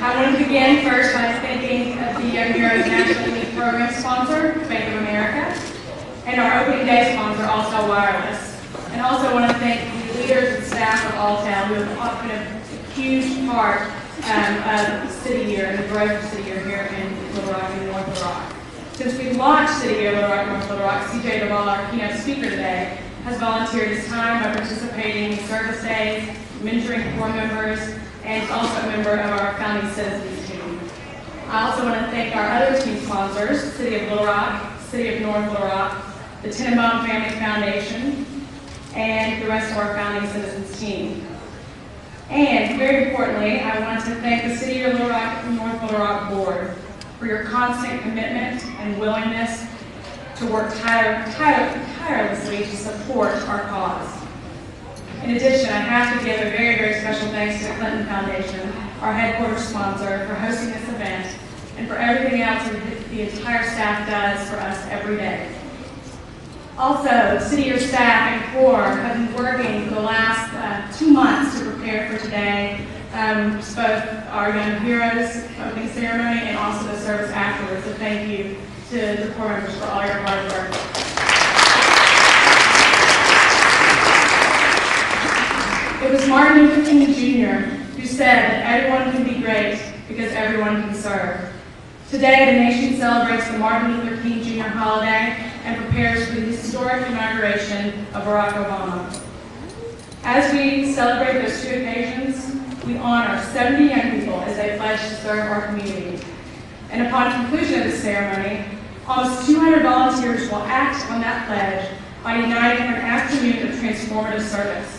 I want to begin first by thanking the Young Heroes National Elite Program sponsor, Bank of America, and our opening day sponsor, Alltel Wireless. And also want to thank the leaders and staff of Alltel who have been a huge part of City Year and the growth of City Year here in Little Rock and North Little Rock. Since we launched City Year Little Rock and North Little Rock, CJ Duvall, our keynote speaker today, has volunteered his time by participating in service days, mentoring corps members, and is also a member of our founding citizens team. I also want to thank our other team sponsors, City of Little Rock, City of North Little Rock, the Tenenbaum Family Foundation, and the rest of our founding citizens team. And very importantly, I want to thank the City of Little Rock and North Little Rock Board for your constant commitment and willingness to work tirelessly to support our cause. In addition, I have to give a very, very special thanks to the Clinton Foundation, our headquarters sponsor, for hosting this event and for everything else that the entire staff does for us every day. Also, City Year staff and Corps have been working for the last 2 months to prepare for today, both our Young Heroes opening ceremony and also the service afterwards. So thank you to the Corps members for all your hard work. It was Martin Luther King Jr. who said that everyone can be great because everyone can serve. Today, the nation celebrates the Martin Luther King Jr. holiday and prepares for the historic inauguration of Barack Obama. As we celebrate those two occasions, we honor 70 young people as they pledge to serve our community. And upon conclusion of the ceremony, almost 200 volunteers will act on that pledge by uniting for an afternoon of transformative service.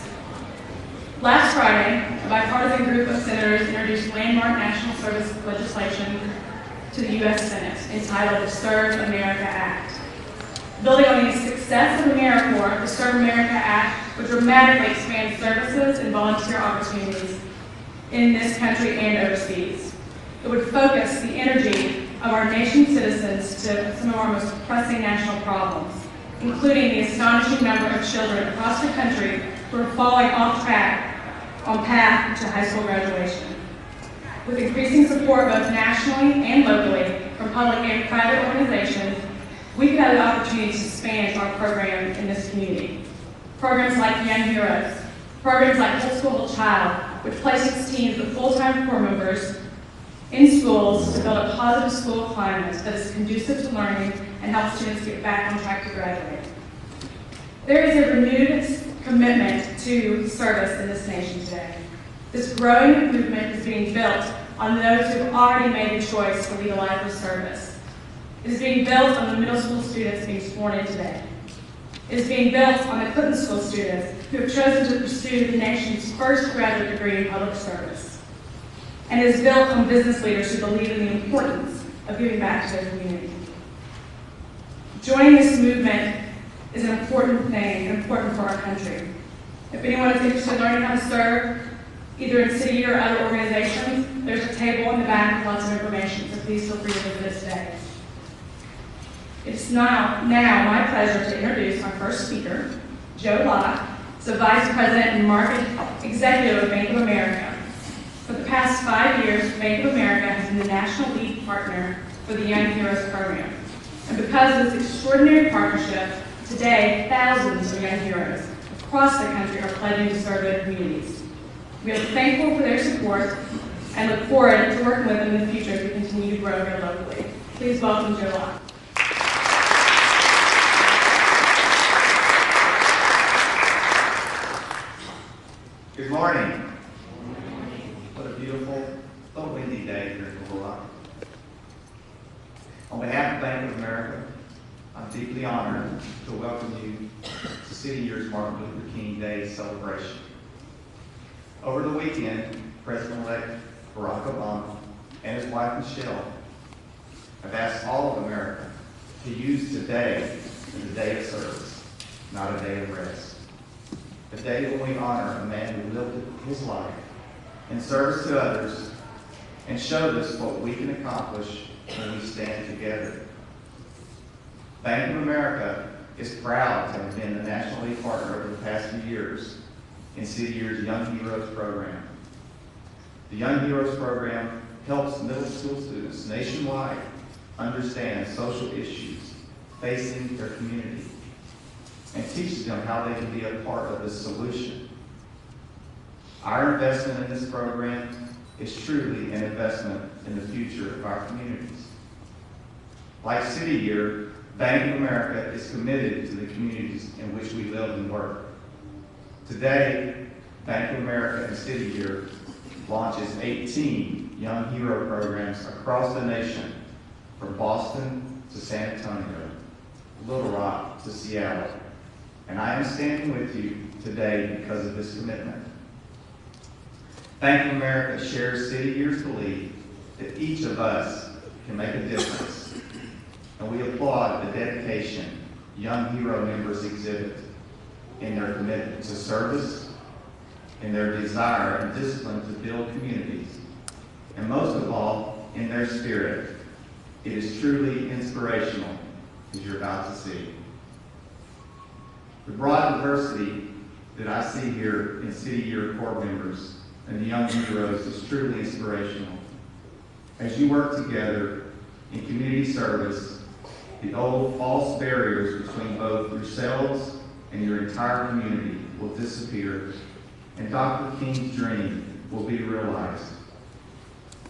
Last Friday, a bipartisan group of senators introduced landmark national service legislation to the U.S. Senate entitled the Serve America Act. Building on the success of AmeriCorps, the Serve America Act would dramatically expand services and volunteer opportunities in this country and overseas. It would focus the energy of our nation's citizens to some of our most pressing national problems, including the astonishing number of children across the country who are falling off track on path to high school graduation. With increasing support both nationally and locally from public and private organizations, we could have the opportunity to expand our program in this community. Programs like Young Heroes, programs like Whole School Whole Child, which places teams of full-time corps members in schools to build a positive school climate that is conducive to learning and help students get back on track to graduate. There is a renewed commitment to service in this nation today. This growing movement is being built on those who have already made the choice to lead a life of service. It is being built on the middle school students being sworn in today. It is being built on the Clinton School students who have chosen to pursue the nation's first graduate degree in public service. And it is built on business leaders who believe in the importance of giving back to their community. Joining this movement is an important thing, and important for our country. If anyone is interested in learning how to serve, either in City or other organizations, there's a table in the back with lots of information, so please feel free to visit us today. It's now my pleasure to introduce our first speaker, Joe Locke, the Vice President and Market Executive of Bank of America. For the past 5 years, Bank of America has been the national lead partner for the Young Heroes program. And because of this extraordinary partnership, today, thousands of young heroes across the country are pledging to serve their communities. We are thankful for their support and look forward to working with them in the future as we continue to grow here locally. Please welcome Joe Locke. Good morning. What a beautiful, though windy day here in Little Rock. On behalf of Bank of America, I'm deeply honored to welcome you to City Year's Martin Luther King Day celebration. Over the weekend, President-elect Barack Obama and his wife Michelle have asked all of America to use today as a day of service, not a day of rest. A day when we honor a man who lived his life in service to others and showed us what we can accomplish when we stand together. Bank of America is proud to have been the national lead partner over the past few years in City Year's Young Heroes program. The Young Heroes program helps middle school students nationwide understand social issues facing their community and teaches them how they can be a part of the solution. Our investment in this program is truly an investment in the future of our communities. Like City Year, Bank of America is committed to the communities in which we live and work. Today, Bank of America and City Year launches 18 Young Hero programs across the nation, from Boston to San Antonio, Little Rock to Seattle. And I am standing with you today because of this commitment. Bank of America shares City Year's belief that each of us can make a difference. And we applaud the dedication Young Hero members exhibit in their commitment to service, in their desire and discipline to build communities, and most of all, in their spirit. It is truly inspirational, as you're about to see. The broad diversity that I see here in City Year Corps members and the Young Heroes is truly inspirational. As you work together in community service, the old false barriers between both yourselves and your entire community will disappear, and Dr. King's dream will be realized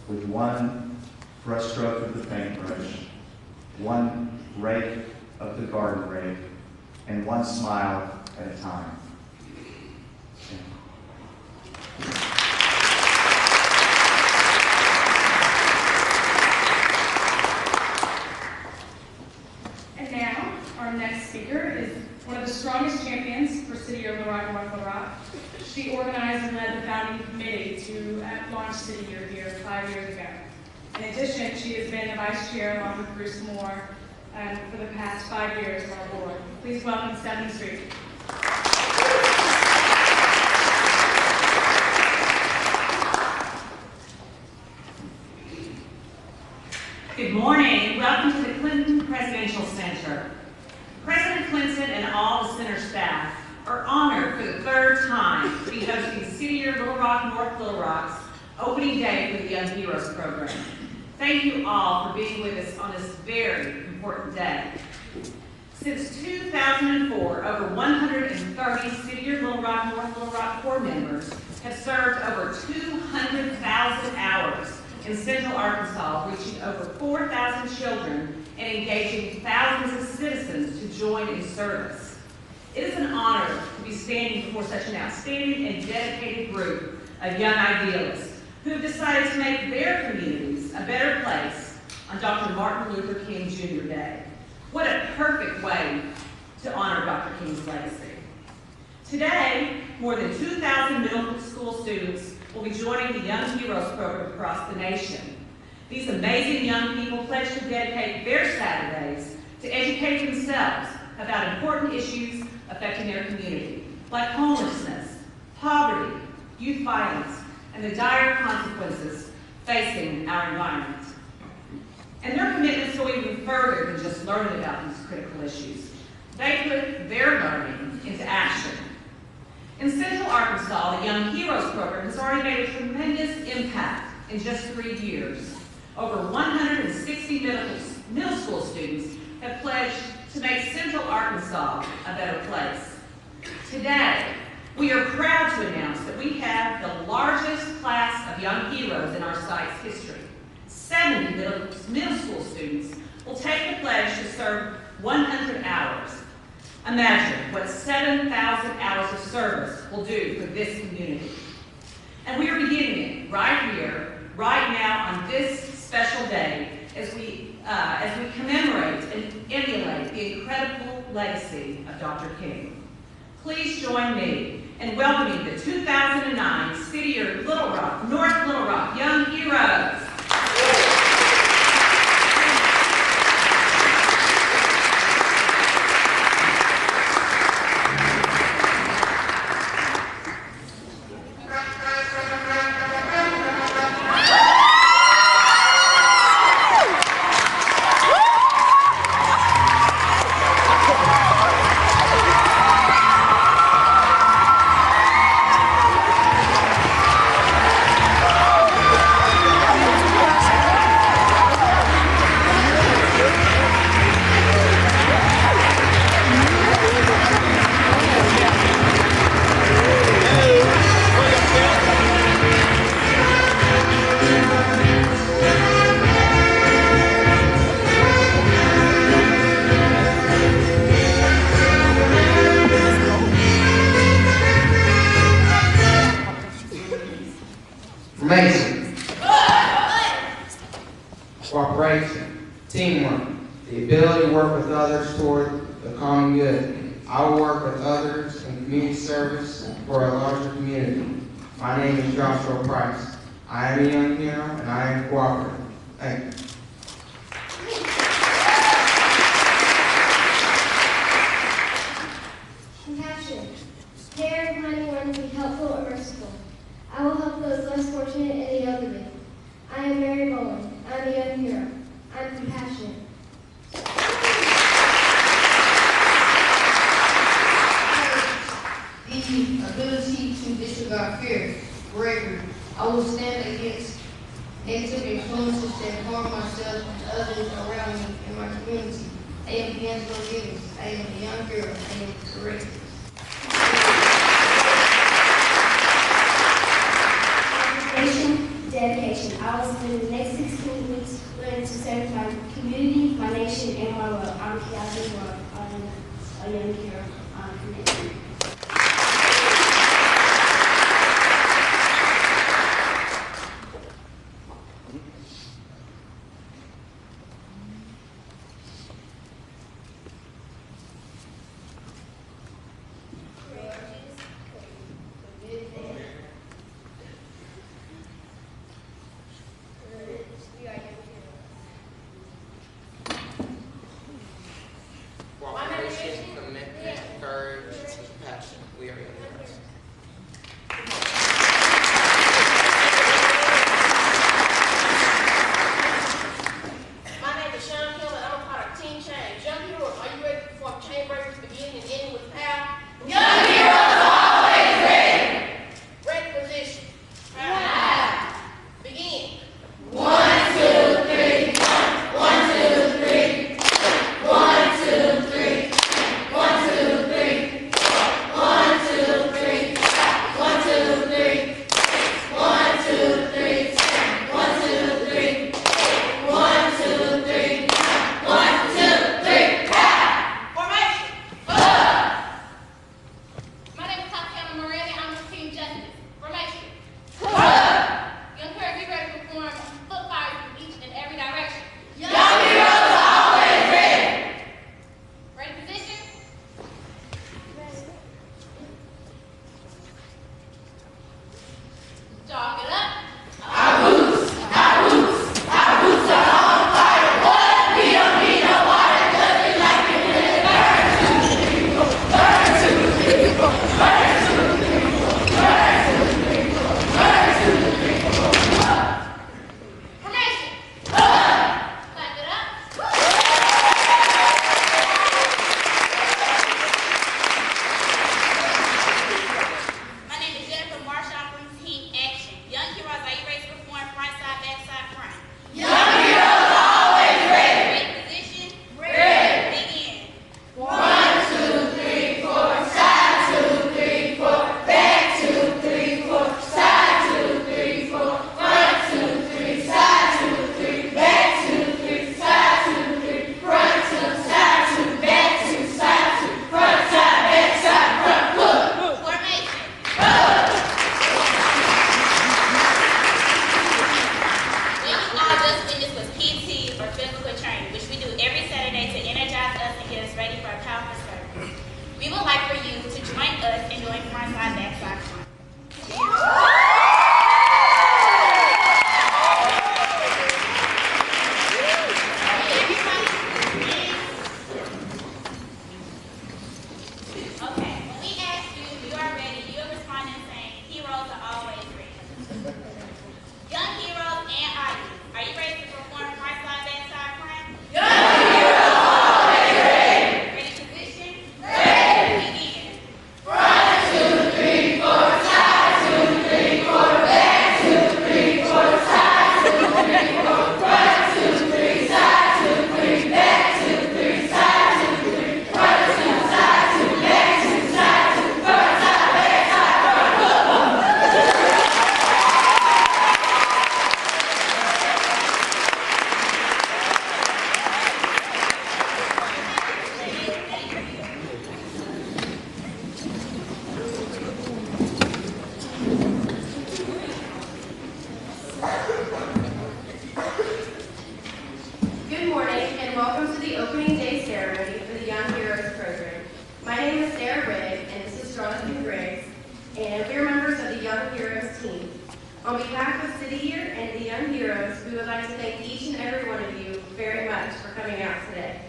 with one brushstroke of the paintbrush, one rake of the garden rake, and one smile at a time. And now, our next speaker is one of the strongest champions for City Year Little Rock and North Little Rock. She organized and led the founding committee to launch City Year here 5 years ago. In addition, she has been the vice chair along with Bruce Moore for the past 5 years on our board. Please welcome Stephanie Street. Good morning, and welcome to the Clinton Presidential Center. President Clinton and all the center staff are honored for the third time to be hosting City Year Little Rock North Little Rock's opening day for the Young Heroes program. Thank you all for being with us on this very important day. Since 2004, over 130 City Year Little Rock North Little Rock Corps members have served over 200,000 hours in Central Arkansas, reaching over 4,000 children and engaging thousands of citizens to join in service. It is an honor to be standing before such an outstanding and dedicated group of young idealists who have decided to make their communities a better place on Dr. Martin Luther King Jr. Day. What a perfect way to honor Dr. King's legacy. Today, more than 2,000 middle school students will be joining the Young Heroes program across the nation. These amazing young people pledge to dedicate their Saturdays to educate themselves about important issues affecting their community, like homelessness, poverty, youth violence, and the dire consequences facing our environment. And their commitments go even further than just learning about these critical issues. They put their learning into action. In Central Arkansas, the Young Heroes program has already made a tremendous impact in just 3 years. Over 160 middle school students have pledged to make Central Arkansas a better place. Today, we are proud to announce that we have the largest class of Young Heroes in our site's history. 70 middle school students will take the pledge to serve 100 hours. Imagine what 7,000 hours of service will do for this community. And we are beginning it right here, right now on this special day as we commemorate and emulate the incredible legacy of Dr. King. Please join me in welcoming the 2009 City Year Little Rock, North Little Rock Young Heroes. cooperation, teamwork, the ability to work with others toward the common good. I will work with others in community service for a larger community. My name is Joshua Price. I am a young hero and I am cooperative. Thank you. Compassion. Care and finding one to be helpful and merciful. I will help those less fortunate and the elderly. I am Mary Bowen. I am a young hero. I am compassionate. The ability to disregard fear, bravery. I will stand against negative influences that harm myself and others around me and my community. I am D'Angelo Givens. I am a young girl. I am courageous. Dedication. I will spend the next 16 weeks learning to serve my community, my nation, and my world. I'm Kiara Durham. I'm a young hero. I'm committed. Cooperation, commitment, courage, and compassion. We are young heroes. My name is Sean Hill and I'm a part of Team Change. Young heroes, are you ready to perform chain breakers beginning and ending with power? Young heroes are always ready. Ready position. Power. Begin. 1, 2, 3. 1, 2, 3. 1, 2, 3. 1, 2, 3. 1, 2, 3. 1, 2, 3. 1, 2, 3. 1, 2, 3. 1, 2, 3. 1, 2, 3. Formation. My name is Tatiana Morelli. I'm with Team Justice. Formation. Young heroes, be ready to perform foot fires in each and every direction. Young heroes are always ready. Ready position. Jog it up. Our boots are on fire. What? We don't need no water, 'cause we like it when it burns. Burn, 2, 3, 4. Burn, 2, 3, 4. Burn, 2, 3, 4. Burn, 2, 3, 4. Formation. Clap it up. My name is Jennifer Marshall from Team Action. Young heroes, are you ready to perform front side, back side, front? Young heroes are always ready. Ready position? Ready. Begin. 1, 2, 3, 4. Side, 2, 3, 4. Back, 2, 3, 4. Side, 2, 3, 4. Front, 2, 3. Side, 2, 3. Back, 2, 3. Side, 2, 3. Front, 2. Side, 2. Back, 2. Side, 2. Front, side, back, side, front. Look. Formation. What you all just witnessed was PT, or physical training, which we do every Saturday to energize us and get us ready for a powerful service. We would like for you to join us in doing front side, back side, front. Okay, when we ask you are ready, you're responding saying, heroes are always ready. Young heroes and audience, are you ready to perform front side, back side, front? Young heroes are always ready. Ready position? Ready. Begin. 1, 2, 3, Heroes, we would like to thank each and every one of you very much for coming out today.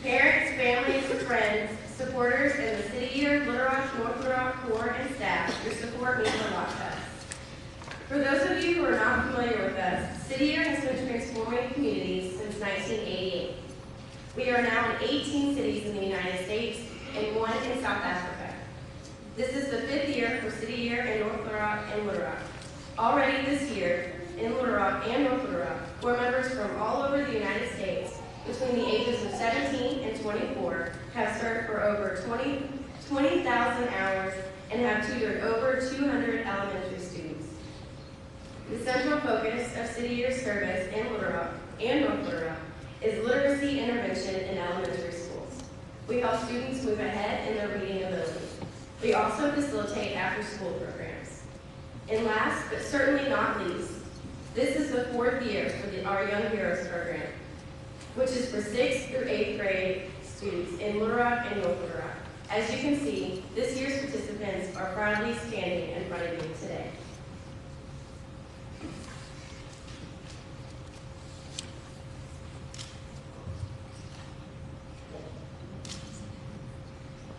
Parents, families, friends, supporters, and the City Year, Little Rock, North Little Rock Corps, and staff, your support means a lot to us. For those of you who are not familiar with us, City Year has been transforming communities since 1988. We are now in 18 cities in the United States and 1 in South Africa. This is the 5th year for City Year in North Little Rock and Little Rock. Already this year, in Little Rock and North Little Rock, Corps members from all over the United States between the ages of 17 and 24 have served for over 20,000 hours and have tutored over 200 elementary students. The central focus of City Year service in Little Rock and North Little Rock is literacy intervention in elementary schools. We help students move ahead in their reading ability. We also facilitate after-school programs. And last, but certainly not least, this is the 4th year for our Young Heroes program, which is for 6th through 8th grade students in Little Rock and North Little Rock. As you can see, this year's participants are proudly standing in front of you today.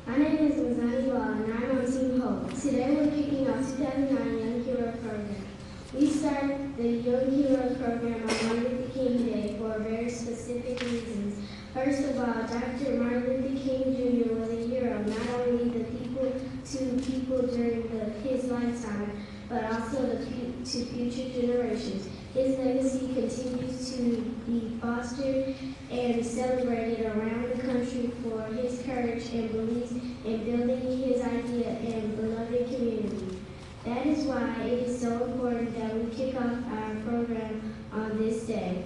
My name is Mazani Law, and I'm on Team Hope. Today we're kicking off 2009 Young Hero program. We started the Young Heroes program on Martin Luther King Day for very specific reasons. First of all, Dr. Martin Luther King Jr. was a hero, not only to people during his lifetime, but also to future generations. His legacy continues to be fostered and celebrated around the country for his courage and beliefs in building his idea and beloved community. That is why it is so important that we kick off our program on this day.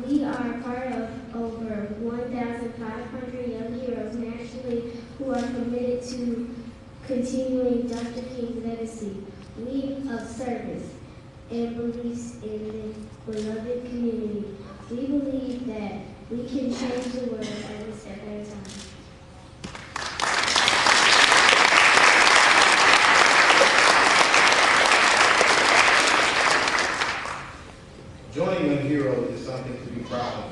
We are part of over 1,500 young heroes nationally who are committed to continuing Dr. King's legacy. We of service and beliefs in the beloved community. We believe that we can change the world every step at a time. Joining Young Heroes is something to be proud of.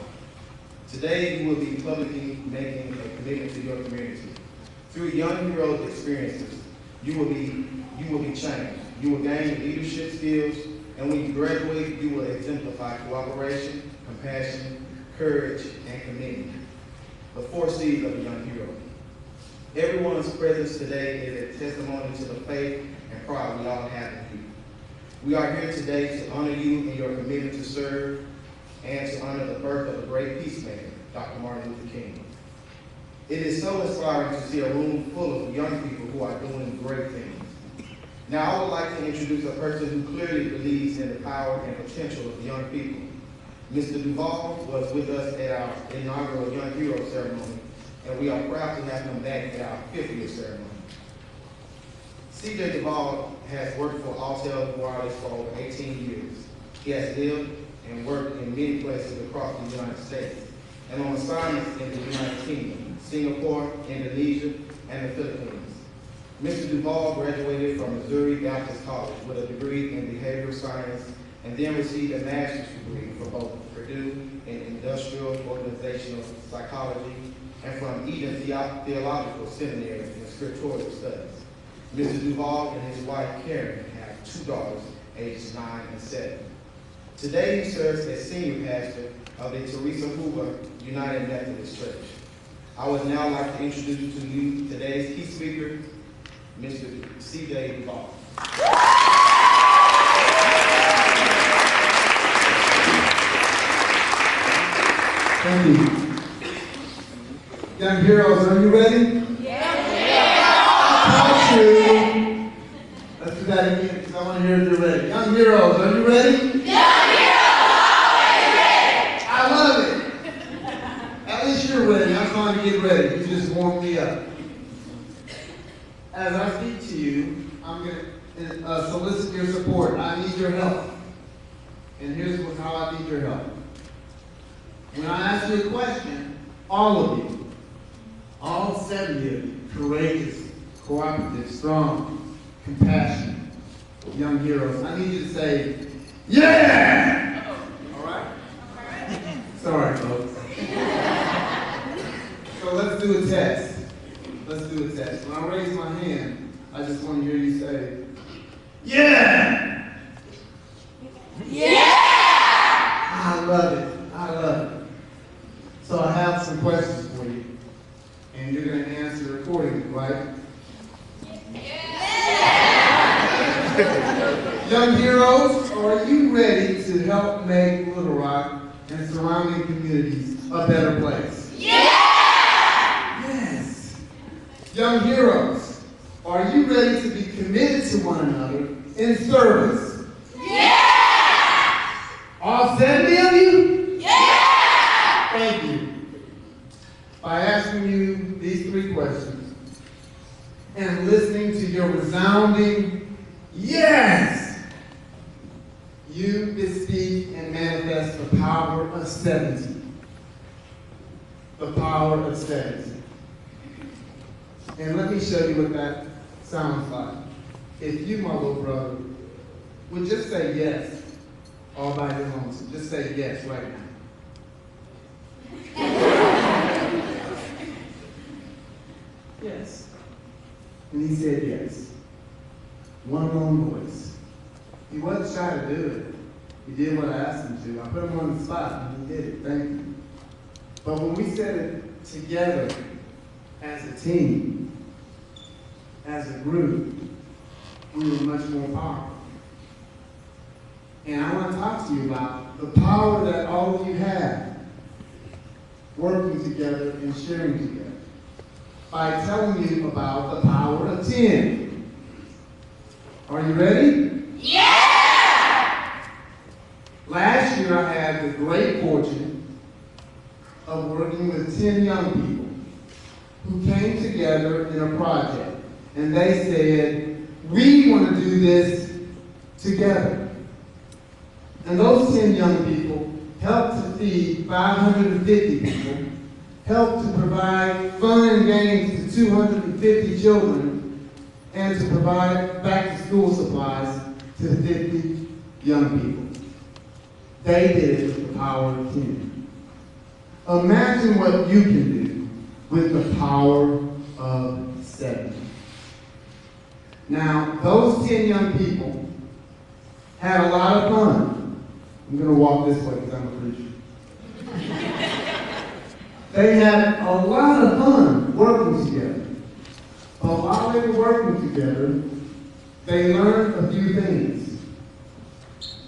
Today, you will be publicly making a commitment to your community. Through Young Heroes experiences, you will be changed. You will gain leadership skills, and when you graduate, you will exemplify cooperation, compassion, courage, and commitment. The 4 C's of a young hero. Everyone's presence today is a testimony to the faith and pride we all have in you. We are here today to honor you in your commitment to serve and to honor the birth of a great peacemaker, Dr. Martin Luther King. It is so inspiring to see a room full of young people who are doing great things. Now, I would like to introduce a person who clearly believes in the power and potential of young people. Mr. Duvall was with us at our inaugural Young Hero ceremony, and we are proud to have him back at our 5th year ceremony. C.J. Duvall has worked for Altel Wireless for over 18 years. He has lived and worked in many places across the United States and on assignments in the United Kingdom, Singapore, Indonesia, and the Philippines. Mr. Duvall graduated from Missouri Baptist College with a degree in behavioral science and then received a master's degree from both Purdue in industrial organizational psychology and from Eden Theological Seminary in scriptural studies. Mr. Duvall and his wife Karen have 2 daughters, ages 9 and 7. Today he serves as senior pastor of the Teresa Hoover United Methodist Church. I would now like to introduce to you today's key speaker, Mr. C.J. Duvall. Thank you. Young heroes, are you ready? Let's do that again because I want to hear if you're ready. Young heroes, are you ready? Young heroes, always ready. I love it. At least you're ready. I'm trying to get ready. You just warmed me up. As I speak to you, I'm going to solicit your support. I need your help. And here's how I need your help. When I ask you a question, all of you, all 7 of you, courageous, cooperative, strong, compassionate, young heroes, I need you to say, Yeah! All right? Sorry, folks. So let's do a test. Let's do a test. When I raise my hand, I just want to hear you say, yeah! Yeah! I love it. I love it. So I have some questions for you, and you're going to answer accordingly, right? Young heroes, are you ready to help make Little Rock and surrounding communities a better place? Yes. Young heroes, are you ready to be committed to one another in service? All 70 of you? Thank you. By asking you these 3 questions and listening to your resounding yes, you bespeak and manifest the power of 70. The power of 70. And let me show you what that sounds like. If you, my little brother, would just say yes all by your own. So just say yes right now. Yes. And he said yes. One lone voice. He wasn't shy to do it. He did what I asked him to. I put him on the spot and he did it. Thank you. But when we said it together as a team, as a group, we were much more powerful. And I want to talk to you about the power that all of you have working together and sharing together by telling you about the power of 10. Are you ready? Yeah! Last year I had the great fortune of working with 10 young people who came together in a project. And they said, we want to do this together. And those 10 young people helped to feed 550 people, helped to provide fun and games to 250 children, and to provide back-to-school supplies to 50 young people. They did it with the power of 10. Imagine what you can do with the power of 7. Now, those 10 young people had a lot of fun. I'm going to walk this way because I'm a preacher. They had a lot of fun working together. But while they were working together, they learned a few things.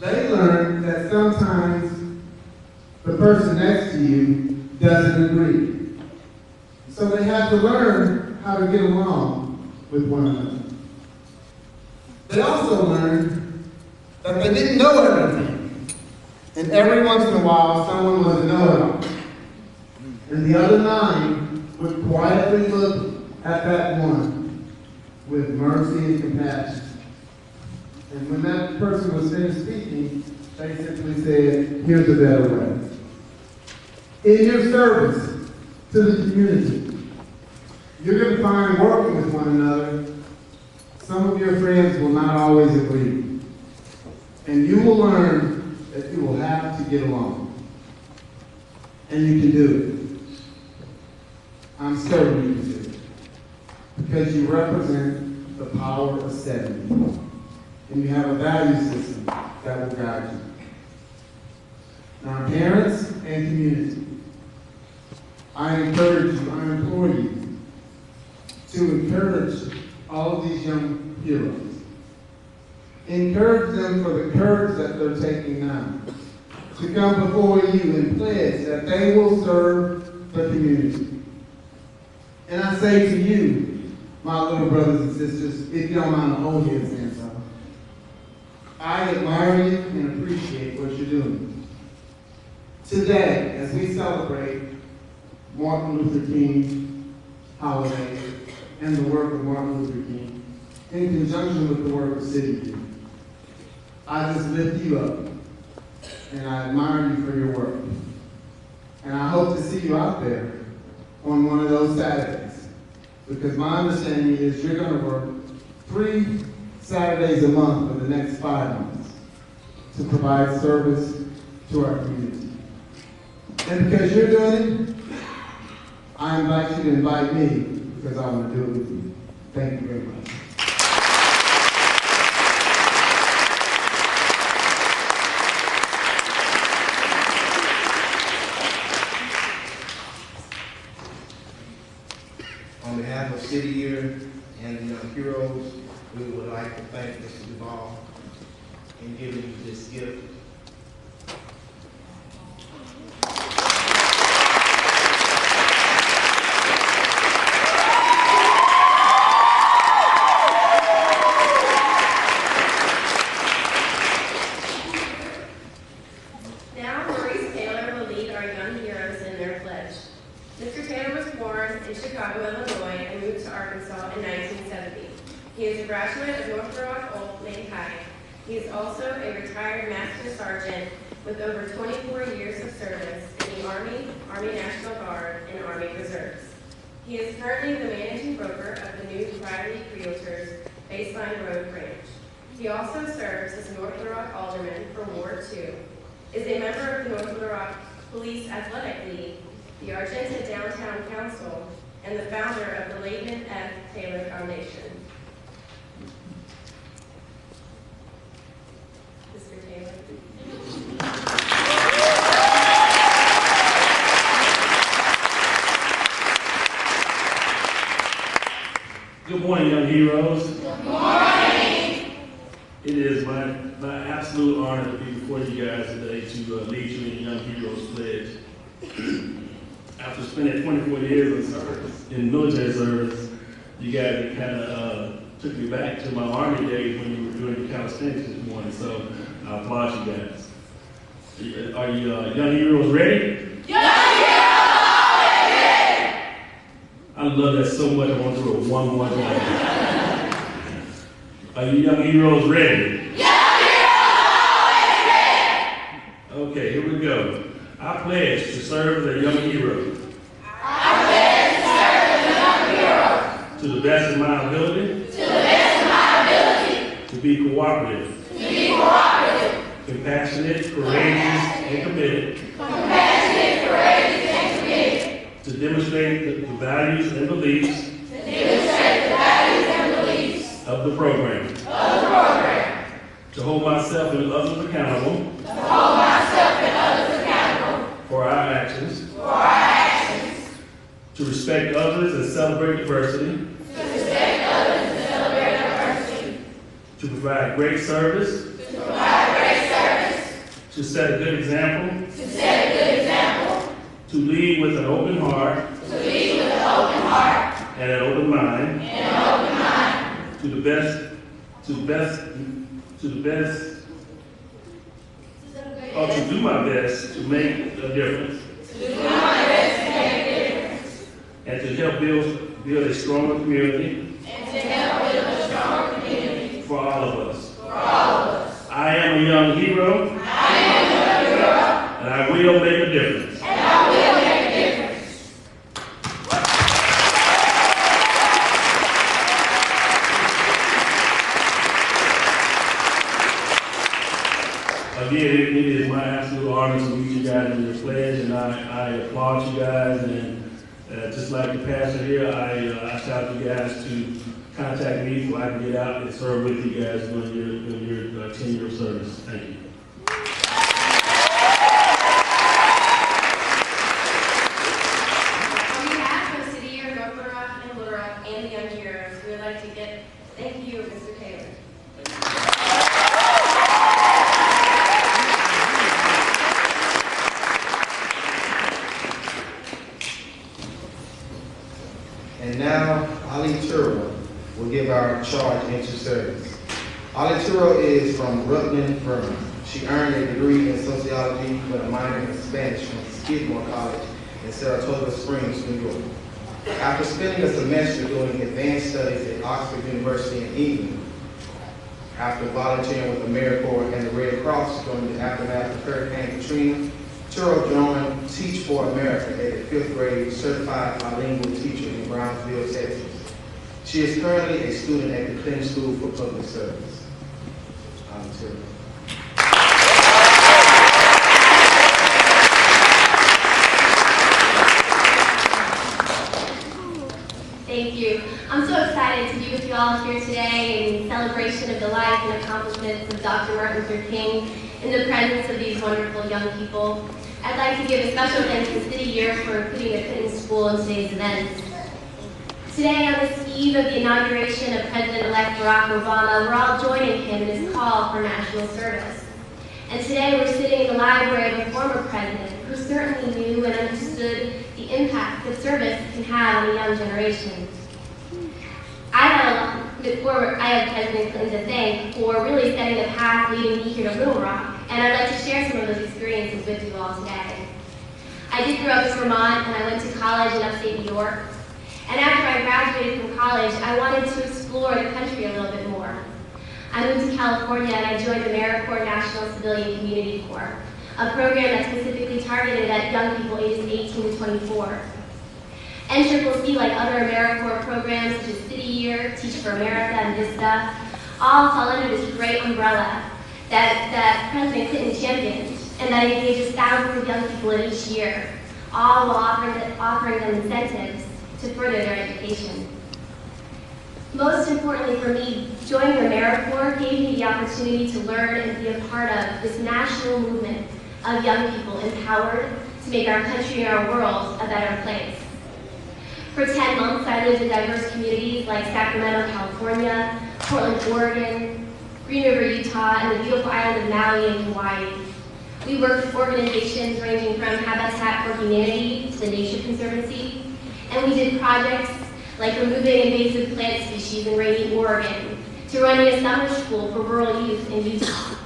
They learned that sometimes the person next to you doesn't agree. So they had to learn how to get along with one another. They also learned that they didn't know everything. And every once in a while, someone was a know-it-all. And the other 9 would quietly look at that one with mercy and compassion. And when that person was finished speaking, they simply said, here's a better way. In your service to the community, you're going to find working with one another, some of your friends will not always agree. And you will learn that you will have to get along. And you can do it. I'm certain you can do it. Because you represent the power of 70. And you have a value system that will guide you. Now, parents and community, I encourage you, I implore you to encourage all of these young heroes. Encourage them for the courage that they're taking now to come before you and pledge that they will serve the community. And I say to you, my little brothers and sisters, if you don't mind the whole head stand up, I admire you and appreciate what you're doing. Today, as we celebrate Martin Luther King holiday and the work of Martin Luther King, in conjunction with the work of City View, I just lift you up, and I admire you for your work. And I hope to see you out there on one of those Saturdays, because my understanding is you're going to work 3 Saturdays a month for the next 5 months. to provide service to our community. And because you're doing it, I invite you to invite me because I want to do it with you. Thank you very much. On behalf of City Year and the Young Heroes, we would like to thank Mr. Duvall in giving you this gift. Now, Maurice Taylor will lead our young heroes in their pledge. Mr. Taylor was born in Chicago, Illinois, and moved to Arkansas in 1970. He is a graduate of North Little Rock Old Lake High. He is also a retired Master Sergeant with over 24 years of service in the Army, Army National Guard, and Army Reserves. He is currently the managing broker of the new Bradley Realtors Baseline Road Branch. He also serves as North Little Rock Alderman for Ward 2, is a member of the North Little Rock Police Athletic League, the Argenta Downtown Council, and the founder of the Laban F. Taylor Foundation. Mr. Taylor. Good morning, young heroes. Good morning. It is my absolute honor to be before you guys today to lead you in Young Heroes Pledge. After spending 24 years of service in military service, you guys kind of took me back to my Army days when you were doing the calisthenics this morning, so I applaud you guys. Are you young heroes ready? Young heroes ready! I love that so much, I want to do it one more time. Are you young heroes ready? Okay, here we go. I pledge to serve as a young hero. I pledge to serve as a young hero. To the best of my ability. To the best of my ability. To be cooperative. To be cooperative. Compassionate, courageous, and committed. Compassionate, courageous, and committed. To demonstrate the values and beliefs. To demonstrate the values and beliefs. Of the program. Of the program. To hold myself and others accountable. To hold myself and others accountable. For our actions. For our actions. To respect others and celebrate diversity. To respect others and celebrate diversity. To provide great service. To provide great service. To set a good example. To set a good example. To lead with an open heart. To lead with an open heart. And an open mind. And an open mind. To do my best to make a difference. To do my best to make a difference. And to help build a stronger community. And to help build a stronger community. For all of us. For all of us. I am a young hero. I am a young hero. And I will make a difference. And I will make a difference. Again, it is my absolute honor to meet you guys in your pledge, and I applaud you guys. And just like the pastor here, I shout you guys to contact me so I can get out and serve with you guys during your 10-year service. Thank you. On behalf of the City of North Little Rock and Little Rock and the Young Heroes, we would like to thank you, Mr. Taylor. And now, Ali Turro will give our charge into service. Ali Turro is from Rutland, Vermont. She earned a degree in sociology with a minor in Spanish from Skidmore College in Saratoga Springs, New York. After spending a semester doing advanced studies at Oxford University in England, after volunteering with AmeriCorps and the Red Cross during the aftermath of Hurricane Katrina, Turro joined Teach for America as a 5th grade certified bilingual teacher in Brownsville, Texas. She is currently a student at the Clinton School for Public Service. Ali Turro. all here today in celebration of the life and accomplishments of Dr. Martin Luther King in the presence of these wonderful young people. I'd like to give a special thanks to City Year for including the Clinton School in today's event. Today, on this eve of the inauguration of President-elect Barack Obama, we're all joining him in his call for national service. And today, we're sitting in the library of a former president who certainly knew and understood the impact that service can have on a young generation. I have President Clinton to thank for really setting the path leading me here to Little Rock, and I'd like to share some of those experiences with you all today. I did grow up in Vermont, and I went to college in upstate New York. And after I graduated from college, I wanted to explore the country a little bit more. I moved to California and I joined AmeriCorps National Civilian Community Corps, a program that's specifically targeted at young people ages 18 to 24. NCCC, like other AmeriCorps programs such as City Year, Teach for America, and VISTA, all fall under this great umbrella that President Clinton championed and that engages thousands of young people in each year, all while offering them incentives to further their education. Most importantly for me, joining AmeriCorps gave me the opportunity to learn and be a part of this national movement of young people empowered to make our country and our world a better place. For 10 months, I lived in diverse communities like Sacramento, California, Portland, Oregon, Green River, Utah, and the beautiful island of Maui in Hawaii. We worked with organizations ranging from Habitat for Humanity to the Nature Conservancy, and we did projects like removing invasive plant species in rainy Oregon to running a summer school for rural youth in Utah.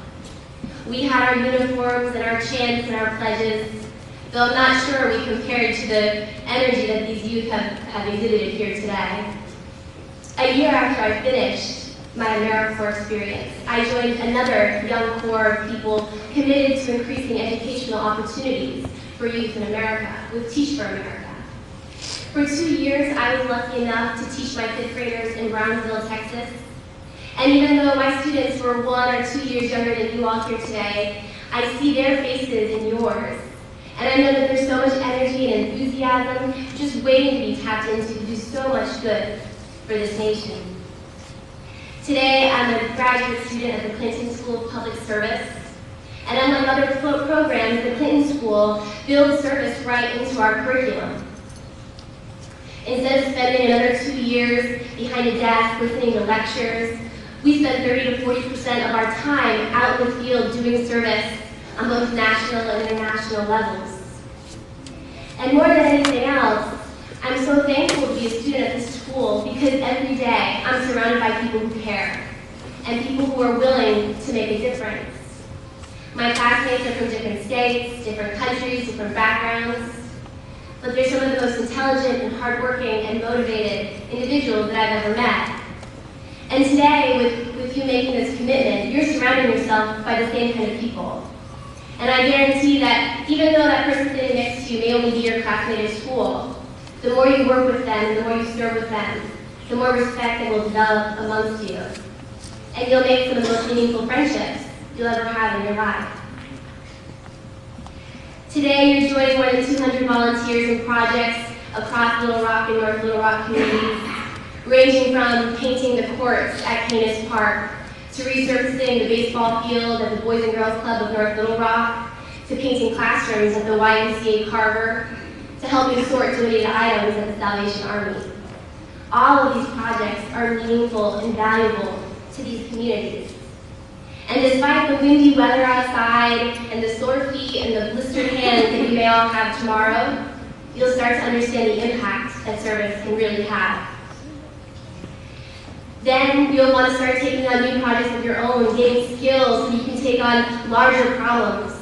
We had our uniforms and our chants and our pledges, though I'm not sure we compared to the energy that these youth have exhibited here today. A year after I finished my AmeriCorps experience, I joined another young corps of people committed to increasing educational opportunities for youth in America with Teach for America. For 2 years, I was lucky enough to teach my 5th graders in Brownsville, Texas. And even though my students were 1 or 2 years younger than you all here today, I see their faces in yours. And I know that there's so much energy and enthusiasm just waiting to be tapped into to do so much good for this nation. Today, I'm a graduate student at the Clinton School of Public Service. And unlike other programs, the Clinton School builds service right into our curriculum. Instead of spending another 2 years behind a desk listening to lectures, we spend 30 to 40% of our time out in the field doing service on both national and international levels. And more than anything else, I'm so thankful to be a student at this school because every day I'm surrounded by people who care and people who are willing to make a difference. My classmates are from different states, different countries, different backgrounds, but they're some of the most intelligent and hardworking and motivated individuals that I've ever met. And today, with you making this commitment, you're surrounding yourself by the same kind of people. And I guarantee that even though that person sitting next to you may only be your classmate at school, the more you work with them, the more you serve with them, the more respect that will develop amongst you. And you'll make some of the most meaningful friendships you'll ever have in your life. Today, you're joining more than 200 volunteers in projects across Little Rock and North Little Rock communities, ranging from painting the courts at Canis Park, to resurfacing the baseball field at the Boys and Girls Club of North Little Rock, to painting classrooms at the YMCA Carver, to helping sort donated items at the Salvation Army. All of these projects are meaningful and valuable to these communities. And despite the windy weather outside and the sore feet and the blistered hands that you may all have tomorrow, you'll start to understand the impact that service can really have. Then you'll want to start taking on new projects of your own, gaining skills so you can take on larger problems.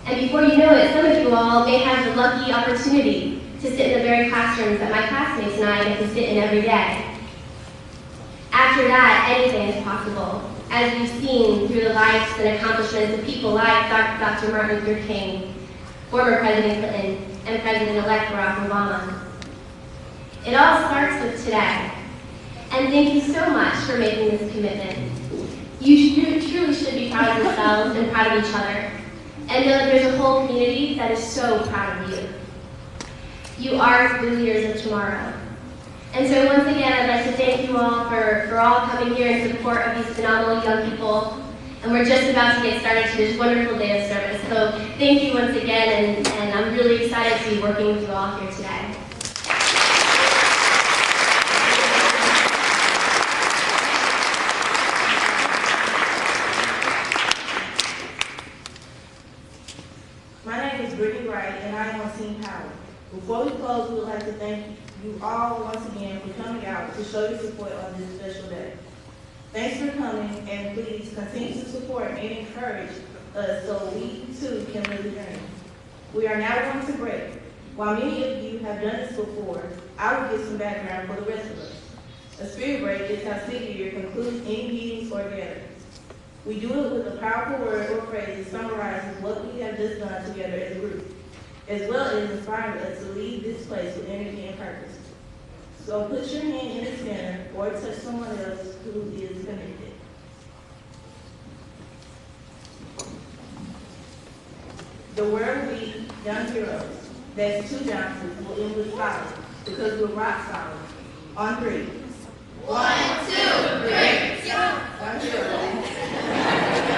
And before you know it, some of you all may have the lucky opportunity to sit in the very classrooms that my classmates and I get to sit in every day. After that, anything is possible, as we've seen through the lives and accomplishments of people like Dr. Martin Luther King, former President Clinton, and President-elect Barack Obama. It all starts with today. And thank you so much for making this commitment. You truly should be proud of yourselves and proud of each other. And know that there's a whole community that is so proud of you. You are the leaders of tomorrow. And so once again, I'd like to thank you all for all coming here in support of these phenomenal young people. And we're just about to get started to this wonderful day of service. So thank you once again, and I'm really excited to be working with you all here today. My name is Brittany Wright, and I am on Team Power. Before we close, we would like to thank you all once again for coming out to show your support on this special day. Thanks for coming, and please continue to support and encourage us so we too can live the dream. We are now going to break. While many of you have done this before, I will give some background for the rest of us. A spirit break is how City Year concludes any meetings or gatherings. We do it with a powerful word or phrase that summarizes what we have just done together as a group, as well as inspiring us to leave this place with energy and purpose. So put your hand in the center or touch someone else who is connected. The word we, young heroes, that's 2 Johnsons, will end with solid, because we're rock solid. On 3. 1, 2, 3. 1 hero.